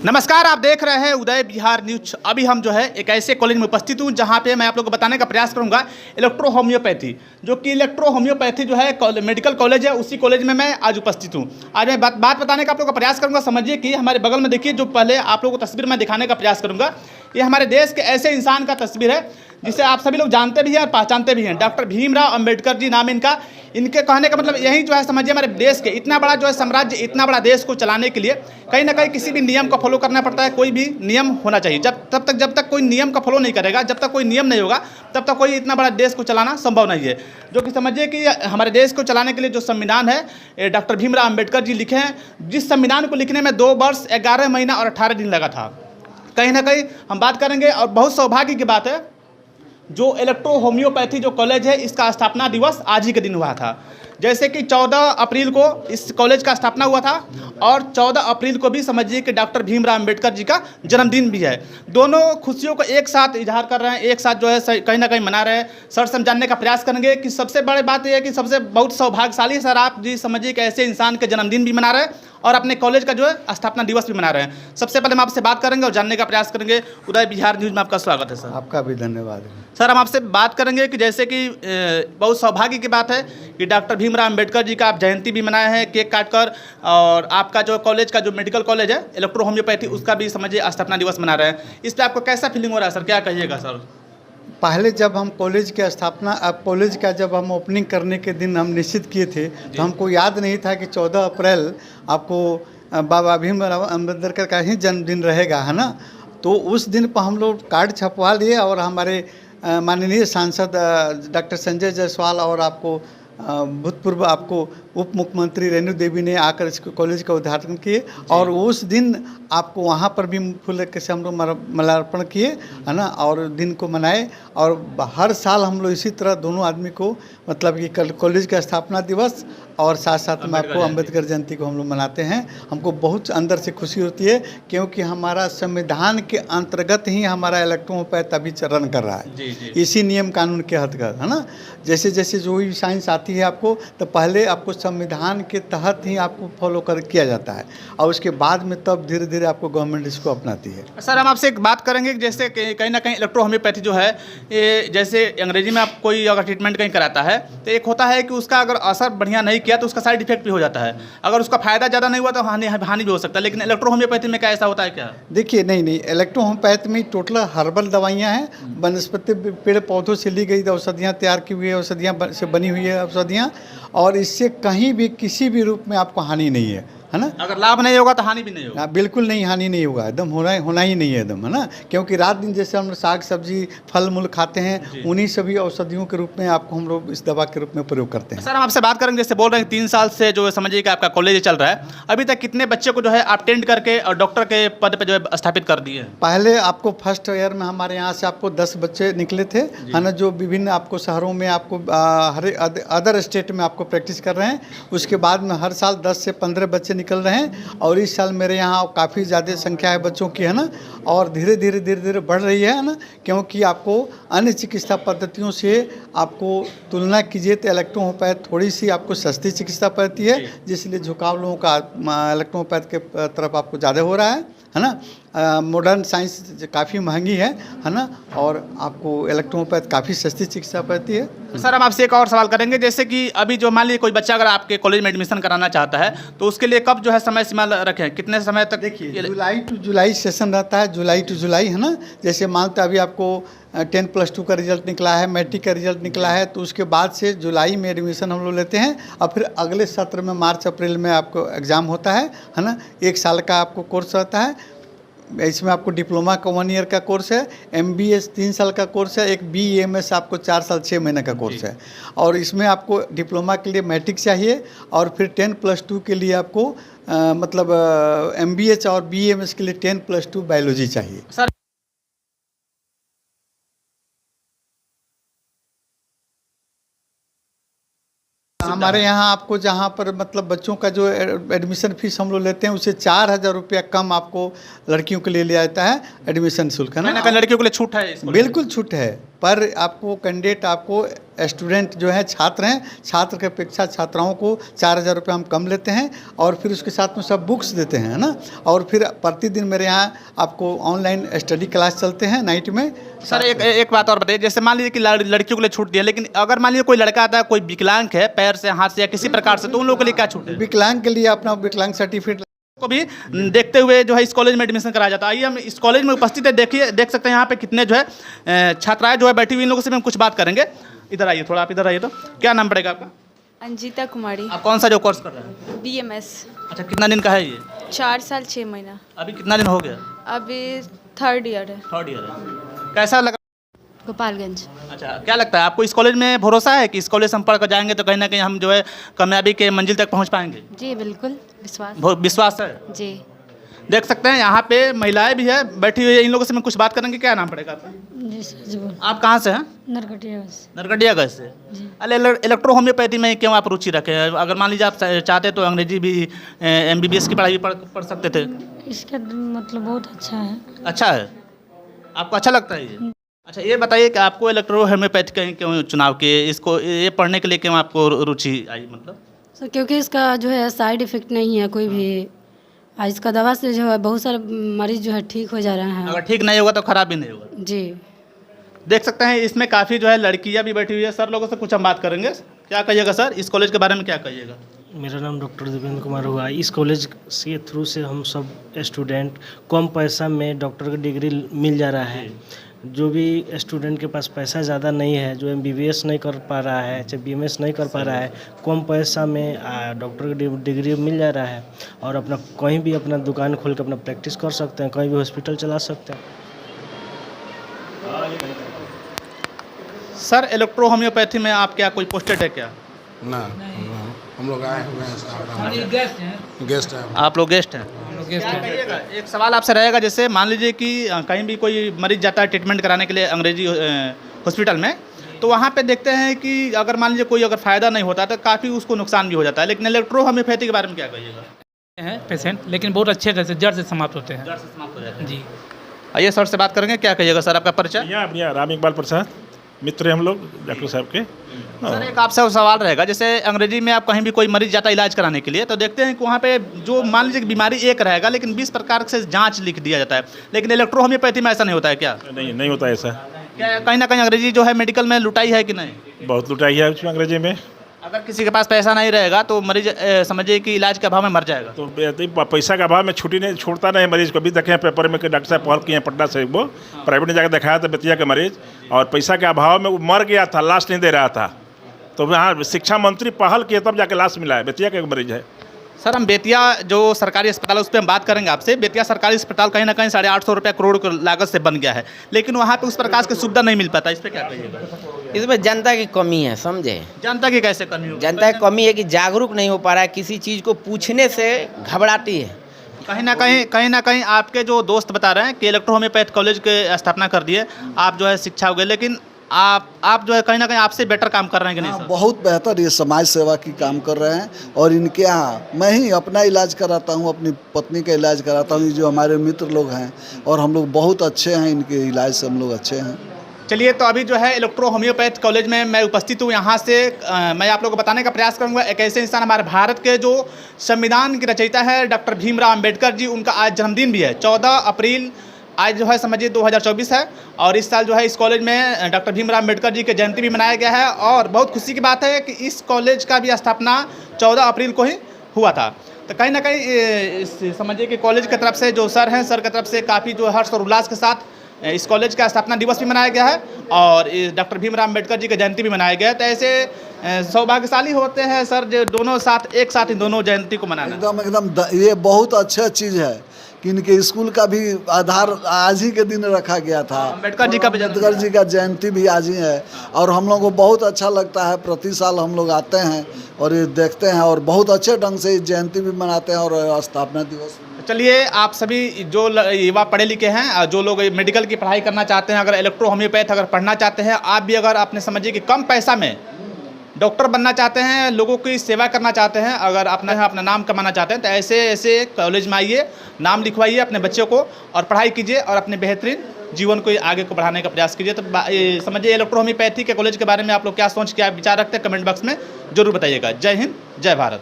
नमस्कार, आप देख रहे हैं उदय बिहार न्यूज। अभी हम जो है एक ऐसे कॉलेज में उपस्थित हूँ जहाँ पे मैं आप लोगों को बताने का प्रयास करूँगा इलेक्ट्रो होम्योपैथी, जो कि इलेक्ट्रो होम्योपैथी जो है मेडिकल कॉलेज है, उसी कॉलेज में मैं आज उपस्थित हूँ। आज मैं बात बताने का आप लोगों का प्रयास करूँगा। समझिए कि हमारे बगल में देखिए, जो पहले आप लोगों को तस्वीर मैं दिखाने का प्रयास करूँगा, ये हमारे देश के ऐसे इंसान का तस्वीर है जिसे आप सभी लोग जानते भी हैं और पहचानते भी हैं। डॉक्टर भीमराव अंबेडकर जी नाम इनका। इनके कहने का मतलब यही जो है, समझिए हमारे देश के इतना बड़ा जो है साम्राज्य, इतना बड़ा देश को चलाने के लिए कहीं ना कहीं किसी भी नियम को फॉलो करना पड़ता है। कोई भी नियम होना चाहिए। जब तक कोई नियम का फॉलो नहीं करेगा, जब तक कोई नियम नहीं होगा, तब तक कोई इतना बड़ा देश को चलाना संभव नहीं है। जो कि समझिए कि हमारे देश को चलाने के लिए जो संविधान है, डॉक्टर भीमराव अंबेडकर जी लिखे हैं। जिस संविधान को लिखने में 2 वर्ष 11 महीना और 18 दिन लगा था। कहीं ना कहीं हम बात करेंगे, और बहुत सौभाग्य की बात है, जो इलेक्ट्रो होम्योपैथी जो कॉलेज है, इसका स्थापना दिवस आज ही के दिन हुआ था। जैसे कि 14 अप्रैल को इस कॉलेज का स्थापना हुआ था, और 14 अप्रैल को भी समझिए कि डॉक्टर भीमराव अंबेडकर जी का जन्मदिन भी है। दोनों खुशियों को एक साथ इजहार कर रहे हैं, एक साथ जो है कहीं ना कहीं मना रहे हैं। सर से हम जानने का प्रयास करेंगे कि सबसे बड़ी बात यह है कि सबसे बहुत सौभाग्यशाली सर आप जी, समझिए कि ऐसे इंसान के जन्मदिन भी मना रहे हैं और अपने कॉलेज का जो है स्थापना दिवस भी मना रहे हैं। सबसे पहले हम आपसे बात करेंगे और जानने का प्रयास करेंगे। उदय बिहार न्यूज़ में आपका स्वागत है सर। आपका भी धन्यवाद। सर, हम आपसे बात करेंगे कि जैसे कि बहुत सौभाग्य की बात है कि डॉक्टर भीमराव अंबेडकर जी का आप जयंती भी मनाए हैं केक काटकर, और आपका जो कॉलेज का जो मेडिकल कॉलेज है इलेक्ट्रो होम्योपैथी, उसका भी समझिए स्थापना दिवस मना रहे हैं। इस पर आपको कैसा फीलिंग हो रहा है सर, क्या कहिएगा सर? पहले जब हम कॉलेज की स्थापना, अब कॉलेज का जब हम ओपनिंग करने के दिन हम निश्चित किए थे, तो हमको याद नहीं था कि 14 अप्रैल आपको बाबा भीमराव अम्बेडकर का ही जन्मदिन रहेगा, है ना। तो उस दिन पर हम लोग कार्ड छपवा लिए, और हमारे माननीय सांसद डॉक्टर संजय जायसवाल और आपको भूतपूर्व आपको उप मुख्यमंत्री रेणु देवी ने आकर इस कॉलेज का उद्घाटन किए, और उस दिन आपको वहाँ पर भी फूल से हम लोग माल्यार्पण किए, है ना, और दिन को मनाए। और हर साल हम लोग इसी तरह दोनों आदमी को, मतलब कि कॉलेज का स्थापना दिवस और साथ साथ में आपको अम्बेडकर जयंती को हम लोग मनाते हैं। हमको बहुत अंदर से खुशी होती है, क्योंकि हमारा संविधान के अंतर्गत ही हमारा इलेक्ट्रो होम्योपैथ अभी रन कर रहा है। जी। इसी नियम कानून के अंतर्गत, है ना। जैसे जैसे जो भी साइंस आती है आपको, तो पहले आपको संविधान के तहत ही आपको फॉलो किया जाता है, और उसके बाद में तब धीरे धीरे आपको गवर्नमेंट इसको अपनाती है। सर, हम आपसे एक बात करेंगे कि जैसे कहीं ना कहीं इलेक्ट्रो होम्योपैथी जो है, ये जैसे अंग्रेजी में आप कोई अगर ट्रीटमेंट कहीं कराता है, तो एक होता है कि उसका अगर असर बढ़िया नहीं किया तो उसका साइड इफेक्ट भी हो जाता है। अगर उसका फायदा ज़्यादा नहीं हुआ तो हानि भी हो सकता है। लेकिन इलेक्ट्रो होम्योपैथी में क्या ऐसा होता है क्या? देखिए, नहीं, इलेक्ट्रो होम्योपैथ में टोटल हर्बल दवाइयाँ हैं, वनस्पति पेड़ पौधों से ली गई औषधियाँ, तैयार की हुई औषधियाँ से बनी हुई है औषधियाँ, और इससे कहीं भी किसी भी रूप में आपको हानि नहीं है ना। अगर लाभ नहीं होगा तो हानि भी नहीं होगा। बिल्कुल नहीं, हानि नहीं होगा, एकदम होना ही नहीं है एकदम, है ना। क्योंकि रात दिन जैसे हम साग सब्जी फल मूल खाते हैं, उन्हीं सभी औषधियों के रूप में आपको हम लोग इस दवा के रूप में प्रयोग करते हैं। सर, हम आपसे बात करेंगे, जैसे बोल रहे हैं 3 साल से जो समझिए कि आपका कॉलेज चल रहा है, अभी तक कितने बच्चे को जो है आप टेंड करके और डॉक्टर के पद पे जो है स्थापित कर दिए? पहले आपको फर्स्ट ईयर में हमारे यहाँ से आपको 10 बच्चे निकले थे, है ना, जो विभिन्न आपको शहरों में आपको हर अदर स्टेट में आपको प्रैक्टिस कर रहे हैं। उसके बाद में हर साल 10 से 15 बच्चे निकल रहे हैं, और इस साल मेरे यहाँ काफ़ी ज़्यादा संख्या है बच्चों की, है ना, और धीरे धीरे बढ़ रही है ना। क्योंकि आपको अन्य चिकित्सा पद्धतियों से आपको तुलना कीजिए तो इलेक्ट्रो होम्योपैथ थोड़ी सी आपको सस्ती चिकित्सा पद्धति है, जिसलिए झुकाव लोगों का इलेक्ट्रो होम्योपैथ के तरफ आपको ज़्यादा हो रहा है ना। मॉडर्न साइंस काफ़ी महंगी है ना, और आपको इलेक्ट्रो होम्योपैथ काफ़ी सस्ती चिकित्सा पद्धति है। सर, हम आपसे एक और सवाल करेंगे, जैसे कि अभी जो मान लीजिए कोई बच्चा अगर आपके कॉलेज में एडमिशन कराना चाहता है, तो उसके लिए कब जो है समय सीमा रखें, कितने समय तक? देखिए, जुलाई टू जुलाई सेशन रहता है, जुलाई टू जुलाई, है ना। जैसे मानते अभी आपको 10+2 का रिजल्ट निकला है, मैट्रिक का रिजल्ट निकला है, तो उसके बाद से जुलाई में एडमिशन हम लोग लेते हैं, और फिर अगले सत्र में मार्च अप्रैल में आपको एग्ज़ाम होता है ना। 1 साल का आपको कोर्स रहता है। इसमें आपको डिप्लोमा का 1 ईयर का कोर्स है, MBA 3 साल का कोर्स है, एक BAMS आपको 4 साल 6 महीने का कोर्स है। और इसमें आपको डिप्लोमा के लिए मैट्रिक चाहिए, और फिर 10+2 के लिए आपको मतलब MBA और BAMS के लिए 10+2 बायोलॉजी चाहिए। सर, हमारे यहाँ आपको जहाँ पर मतलब बच्चों का जो एडमिशन फीस हम लोग लेते हैं, उससे 4,000 रुपया कम आपको लड़कियों के लिए लिया जाता है एडमिशन शुल्क, है ना। लड़कियों के लिए छूट है? बिल्कुल छूट है, पर आपको कैंडिडेट आपको स्टूडेंट जो है छात्र हैं, छात्र की अपेक्षा छात्राओं को 4,000 रुपये हम कम लेते हैं और फिर उसके साथ में सब बुक्स देते हैं, है ना। और फिर प्रतिदिन मेरे यहाँ आपको ऑनलाइन स्टडी क्लास चलते हैं नाइट में। सर एक बात और बताइए, जैसे मान लीजिए कि लड़कियों के लिए छूट दिया, लेकिन अगर मान लीजिए कोई लड़का आता है, कोई विकलांग है पैर से, हाथ से या किसी प्रकार से, तो उन लोगों के लिए क्या छूट है? विकलांग के लिए अपना विकलांग सर्टिफिकेट को भी देखते हुए जो है इस कॉलेज में एडमिशन कराया जाता है। आइए हम इस कॉलेज में उपस्थित है, देखिए देख सकते हैं यहाँ पे कितने जो है छात्राएं जो है बैठी हुई, इन लोगों से भी हम कुछ बात करेंगे। इधर आइए, थोड़ा आप इधर आइए। तो क्या नाम पड़ेगा आपका? अंजिता कुमारी, आप कौन सा जो कोर्स कर रहे हैं? BMS। अच्छा, कितना दिन का है ये? 4 साल 6 महीना। अभी कितना दिन हो गया? अभी 3rd ईयर है। 3rd ईयर है। कैसा लगा? गोपालगंज। अच्छा, क्या लगता है आपको इस कॉलेज में भरोसा है कि इस कॉलेज से हम पढ़ कर जाएंगे तो कहीं ना कहीं हम जो है कामयाबी के मंजिल तक पहुंच पाएंगे? जी बिल्कुल, विश्वास। बहुत विश्वास है। जी। देख सकते हैं यहाँ पे महिलाएं भी है बैठी हुई है, इन लोगों से मैं कुछ बात करेंगे। क्या नाम पड़ेगा आपका? जी सर बोल। आप कहाँ से हैं? नरकटियागंज। नरकटियागंज से। अरे इलेक्ट्रो होम्योपैथी में क्यों आप रुचि रखे हैं? अगर मान लीजिए आप चाहते तो अंग्रेजी भी MBBS की पढ़ाई भी पढ़ सकते थे। इसका मतलब बहुत अच्छा है। अच्छा है, आपको अच्छा लगता है ये? अच्छा, ये बताइए कि आपको इलेक्ट्रो होम्योपैथी का क्यों चुनाव किए, इसको ये पढ़ने के लिए क्यों आपको रुचि आई? मतलब सर क्योंकि इसका जो है साइड इफेक्ट नहीं है कोई भी। इसका दवा से जो है बहुत सारे मरीज जो है ठीक हो जा रहे हैं। अगर ठीक नहीं होगा तो खराब भी नहीं होगा। जी। देख सकते हैं इसमें काफ़ी जो है लड़कियां भी बैठी हुई है। सर लोगों से कुछ हम बात करेंगे। क्या कहिएगा सर, इस कॉलेज के बारे में क्या कहिएगा? मेरा नाम डॉक्टर देवेंद्र कुमार हुआ। इस कॉलेज के थ्रू से हम सब स्टूडेंट कम पैसा में डॉक्टर की डिग्री मिल जा रहा है। जो भी स्टूडेंट के पास पैसा ज़्यादा नहीं है, जो MBBS नहीं कर पा रहा है, चाहे BMS नहीं कर पा रहा है, कम पैसा में डॉक्टर की डिग्री मिल जा रहा है और अपना कहीं भी अपना दुकान खोल कर अपना प्रैक्टिस कर सकते हैं, कहीं भी हॉस्पिटल चला सकते हैं। सर इलेक्ट्रो होम्योपैथी में आप क्या कोई पोस्टेड है क्या? ना, हम लोग आए हुए हैं, गेस्ट हैं। आप लोग गेस्ट हैं? क्या कहिएगा? एक सवाल आपसे रहेगा, जैसे मान लीजिए कि कहीं भी कोई मरीज जाता है ट्रीटमेंट कराने के लिए अंग्रेजी हॉस्पिटल में, तो वहाँ पे देखते हैं कि अगर मान लीजिए कोई अगर फ़ायदा नहीं होता तो काफ़ी उसको नुकसान भी हो जाता है, लेकिन इलेक्ट्रो होम्योपैथी के बारे में क्या कहिएगा? हैं पेशेंट, लेकिन बहुत अच्छे तरह से जड़ से समाप्त होते हैं। जड़ से समाप्त हो जाते हैं। जी। आइए सर से बात करेंगे। क्या कहिएगा सर, आपका परिचय? बढ़िया राम इकबाल प्रसाद, मित्र हैं हम लोग डॉक्टर साहब के। सर एक आपसे सवाल रहेगा, जैसे अंग्रेजी में आप कहीं भी कोई मरीज जाता है इलाज कराने के लिए, तो देखते हैं कि वहाँ पे जो मान लीजिए कि बीमारी एक रहेगा लेकिन 20 प्रकार से जांच लिख दिया जाता है, लेकिन इलेक्ट्रो होम्योपैथी में ऐसा नहीं होता है क्या? नहीं होता ऐसा। क्या कहीं ना कहीं अंग्रेजी जो है मेडिकल में लुटाई है कि नहीं? बहुत लुटाई है उसमें अंग्रेजी में। अगर किसी के पास पैसा नहीं रहेगा तो मरीज समझिए कि इलाज के अभाव में मर जाएगा। तो पैसा के अभाव में छोड़ता नहीं मरीज को। भी देखे हैं पेपर में कि डॉक्टर साहब पहल किए हैं पटना से, वो प्राइवेट में जाकर दिखाया था बेतिया के मरीज, और पैसा के अभाव में वो मर गया था, लाश नहीं दे रहा था। तो यहाँ शिक्षा मंत्री पहल किए तब जाके लाश मिला है। बेतिया का एक मरीज है। सर हम बेतिया जो सरकारी अस्पताल है उस पर हम बात करेंगे आपसे। बेतिया सरकारी अस्पताल कहीं ना कहीं 850 रुपये करोड़ की लागत से बन गया है, लेकिन वहाँ पे उस प्रकार की सुविधा नहीं मिल पाता, इस पर क्या कहिएगा? इसमें जनता की कमी है, समझे। जनता की कैसे कमी हो? जनता की कमी है कि जागरूक नहीं हो पा रहा है, किसी चीज़ को पूछने से घबराती है। कहीं ना कहीं आपके जो दोस्त बता रहे हैं कि इलेक्ट्रो होम्योपैथ कॉलेज के स्थापना कर दिए, आप जो है शिक्षा हो गए, लेकिन आप जो है कहीं ना कहीं आपसे बेटर काम कर रहे हैं कि नहीं सर? बहुत बेहतर ये समाज सेवा की काम कर रहे हैं। और इनके यहाँ मैं ही अपना इलाज कराता हूँ, अपनी पत्नी का इलाज कराता हूँ। जो हमारे मित्र लोग हैं और हम लोग बहुत अच्छे हैं, इनके इलाज से हम लोग अच्छे हैं। चलिए, तो अभी जो है इलेक्ट्रो होम्योपैथ कॉलेज में मैं उपस्थित हूँ। यहाँ से मैं आप लोगों को बताने का प्रयास करूँगा एक ऐसे इंसान, हमारे भारत के जो संविधान के रचयिता है डॉक्टर भीमराव अम्बेडकर जी, उनका आज जन्मदिन भी है। 14 अप्रैल आज जो है समझिए 2024 है, और इस साल जो है इस कॉलेज में डॉक्टर भीमराव अम्बेडकर जी की जयंती भी मनाया गया है। और बहुत खुशी की बात है कि इस कॉलेज का भी स्थापना 14 अप्रैल को ही हुआ था। तो कहीं ना कहीं समझिए कि कॉलेज की तरफ से जो सर हैं, सर की तरफ से काफ़ी जो हर्ष और उल्लास के साथ इस कॉलेज का स्थापना दिवस भी मनाया गया है और डॉक्टर भीमराव अम्बेडकर जी की जयंती भी मनाया गया है। तो ऐसे सौभाग्यशाली होते हैं सर जो दोनों साथ एक साथ इन दोनों जयंती को मनाना। एकदम ये बहुत अच्छा चीज़ है कि इनके स्कूल का भी आधार आज ही के दिन रखा गया था। अम्बेडकर जी का जयंती भी आज ही है और हम लोग को बहुत अच्छा लगता है। प्रति साल हम लोग आते हैं और ये देखते हैं और बहुत अच्छे ढंग से जयंती भी मनाते हैं और स्थापना दिवस। चलिए, आप सभी जो युवा पढ़े लिखे हैं, जो लोग मेडिकल की पढ़ाई करना चाहते हैं, अगर इलेक्ट्रो होम्योपैथ अगर पढ़ना चाहते हैं, आप भी अगर आपने समझिए कि कम पैसा में डॉक्टर बनना चाहते हैं, लोगों की सेवा करना चाहते हैं, अगर अपना नाम कमाना चाहते हैं, तो ऐसे कॉलेज में आइए, नाम लिखवाइए अपने बच्चों को और पढ़ाई कीजिए और अपने बेहतरीन जीवन को आगे को बढ़ाने का प्रयास कीजिए। तो समझिए इलेक्ट्रो होम्योपैथी के कॉलेज के बारे में आप लोग क्या सोच, क्या विचार रखते हैं, कमेंट बॉक्स में जरूर बताइएगा। जय हिंद, जय भारत।